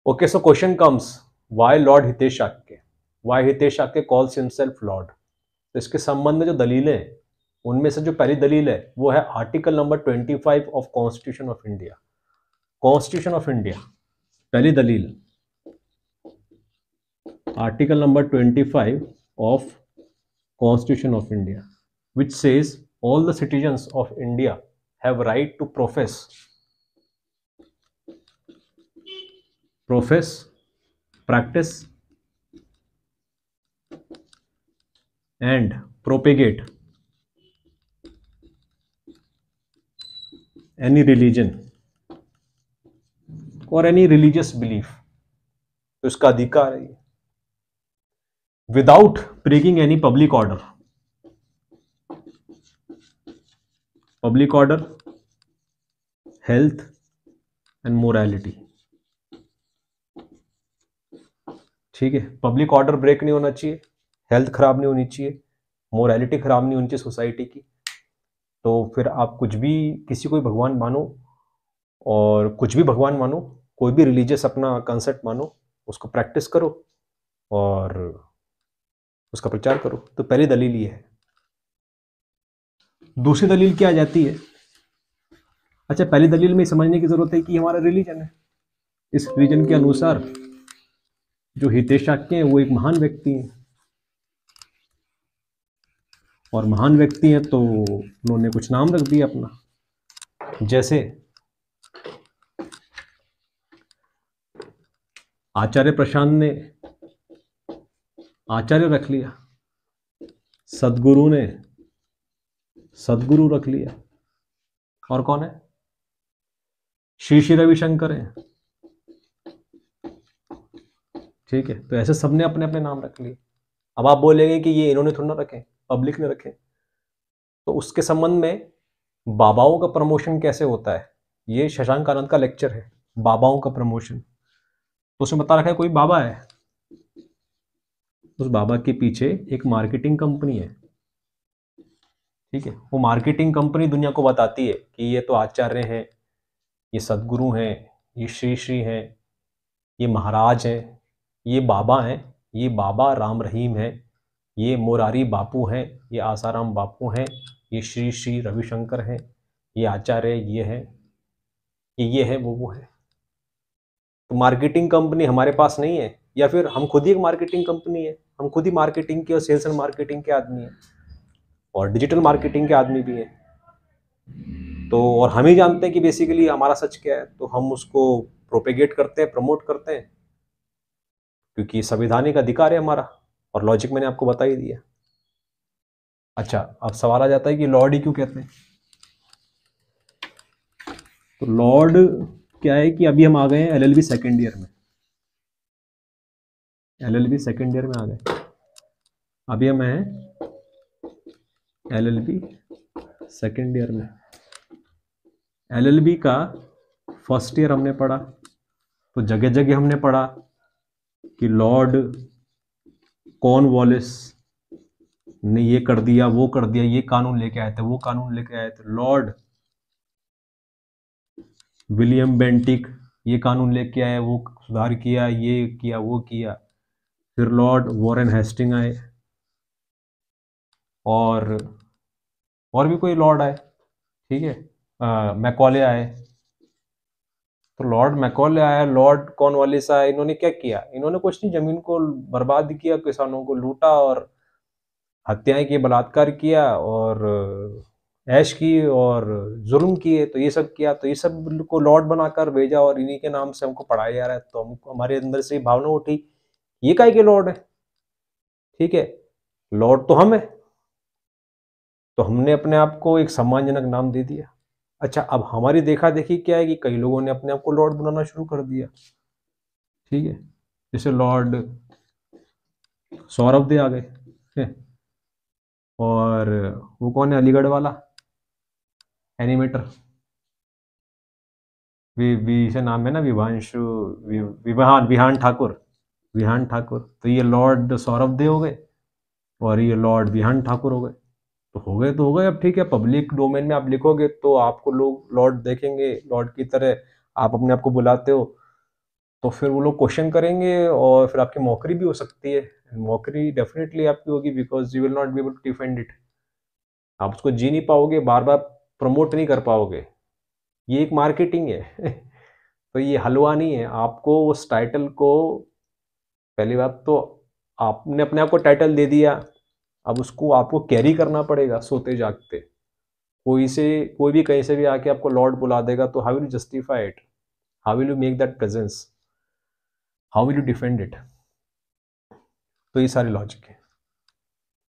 Okay, so question comes, why Lord Hitesh Shakya? Why Hitesh Shakya calls himself Lord? तो इसके संबंध में जो दलीलें हैं, उनमें से जो पहली दलील है वो है article number 25 of constitution of India. Constitution of India, पहली दलील, article number 25 of constitution of India, which says all the citizens of India have right to profess, practice and propagate any religion or any religious belief, तो इसका अधिकार है without breaking any public order. Public order, health and morality, ठीक है। Public order break नहीं होना चाहिए, health खराब नहीं होनी चाहिए, मोरालिटी खराब नहीं होनी चाहिए सोसाइटी की। तो फिर आप कुछ भी, किसी को भी भगवान मानो और कुछ भी भगवान मानो, कोई भी रिलीजियस अपना कंसेप्ट मानो, उसको प्रैक्टिस करो और उसका प्रचार करो। तो पहली दलील ये है। दूसरी दलील क्या आ जाती है? अच्छा, पहली दलील में समझने की जरूरत है कि हमारा रिलीजन है। इस रिलीजन के अनुसार जो हितेश शाक्य हैं वो एक महान व्यक्ति हैं, और महान व्यक्ति हैं तो उन्होंने कुछ नाम रख दिया अपना। जैसे आचार्य प्रशांत ने आचार्य रख लिया, सदगुरु ने सदगुरु रख लिया, और कौन है? श्री श्री रविशंकर हैं, ठीक है। तो ऐसे सबने अपने अपने नाम रख लिए। अब आप बोलेंगे कि ये इन्होंने थोड़ा ना रखे, पब्लिक ने रखे। तो उसके संबंध में बाबाओं का प्रमोशन कैसे होता है, ये शशांक आनंद का लेक्चर है, बाबाओं का प्रमोशन। तो उसमें बता रखा है कोई बाबा है, उस बाबा के पीछे एक मार्केटिंग कंपनी है, ठीक है। वो मार्केटिंग कंपनी दुनिया को बताती है कि ये तो आचार्य हैं, ये सदगुरु हैं, ये श्री श्री हैं, ये महाराज हैं, ये बाबा हैं, ये बाबा राम रहीम हैं, ये मोरारी बापू हैं, ये आसाराम बापू हैं, ये श्री श्री रविशंकर हैं, ये आचार्य ये है, ये है, वो है। तो मार्केटिंग कंपनी हमारे पास नहीं है, या फिर हम खुद ही एक मार्केटिंग कंपनी है, हम खुद ही मार्केटिंग के और सेल्स एंड मार्केटिंग के आदमी हैं, और डिजिटल मार्केटिंग के आदमी भी हैं। तो और हम ही जानते हैं कि बेसिकली हमारा सच क्या है, तो हम उसको प्रोपेगेट करते हैं, प्रमोट करते हैं, क्योंकि संवैधानिक अधिकार है हमारा, और लॉजिक मैंने आपको बता ही दिया। अच्छा, अब सवाल आ जाता है कि लॉर्ड ही क्यों कहते हैं? तो लॉर्ड क्या है कि अभी हम आ गए हैं एलएलबी सेकेंड ईयर में, एलएलबी सेकेंड ईयर में आ गए। अभी हम हैं एलएलबी सेकेंड ईयर में। एलएलबी का फर्स्ट ईयर हमने पढ़ा, तो जगह जगह हमने पढ़ा कि लॉर्ड कॉर्नवालिस ने ये कर दिया, वो कर दिया, ये कानून लेके आए थे, वो कानून लेके आए थे। लॉर्ड विलियम बेंटिक ये कानून लेके आए, वो सुधार किया, ये किया, वो किया। फिर लॉर्ड वॉरेन हेस्टिंग आए, और भी कोई लॉर्ड आए, ठीक है, मैकॉले आए। तो लॉर्ड मैकॉले आया, लॉर्ड कॉर्नवालिस आया, इन्होंने क्या किया? इन्होंने कुछ नहीं, जमीन को बर्बाद किया, किसानों को लूटा और हत्याएं की, बलात्कार किया और ऐश की और जुल्म किए। तो ये सब किया, तो ये सब को लॉर्ड बनाकर भेजा, और इन्हीं के नाम से हमको पढ़ाया जा रहा है। तो हमको, हमारे अंदर से भावना उठी, ये काहे के लॉर्ड है, ठीक है, लॉर्ड तो हम है। तो हमने अपने आप को एक सम्मानजनक नाम दे दिया। अच्छा, अब हमारी देखा देखी क्या है कि कई लोगों ने अपने आप को लॉर्ड बनाना शुरू कर दिया, ठीक है। जैसे लॉर्ड सौरभ दे आ गए, और वो कौन है, अलीगढ़ वाला एनिमेटर, से नाम है ना, विभांशु, विहान ठाकुर, विहान ठाकुर। तो ये लॉर्ड सौरभ दे हो गए, और ये लॉर्ड विहान ठाकुर हो गए। तो हो गए तो हो गए, अब ठीक है, पब्लिक डोमेन में आप लिखोगे तो आपको लोग लॉर्ड देखेंगे, लॉर्ड की तरह आप अपने आप को बुलाते हो, तो फिर वो लोग क्वेश्चन करेंगे और फिर आपकी मौकरी भी हो सकती है। मौकरी डेफिनेटली आपकी होगी, because you will not be able to defend it. आप उसको जी नहीं पाओगे, बार बार प्रमोट नहीं कर पाओगे। ये एक मार्केटिंग है। तो ये हलवा नहीं है। आपको उस टाइटल को, पहली बात तो आपने अपने आप को टाइटल दे दिया, अब उसको आपको कैरी करना पड़ेगा सोते जागते। कोई भी कहीं से भी आके आपको लॉर्ड बुला देगा, तो how will you justify it? How will you make that presence? How will you defend it? तो ये सारे लॉजिक है।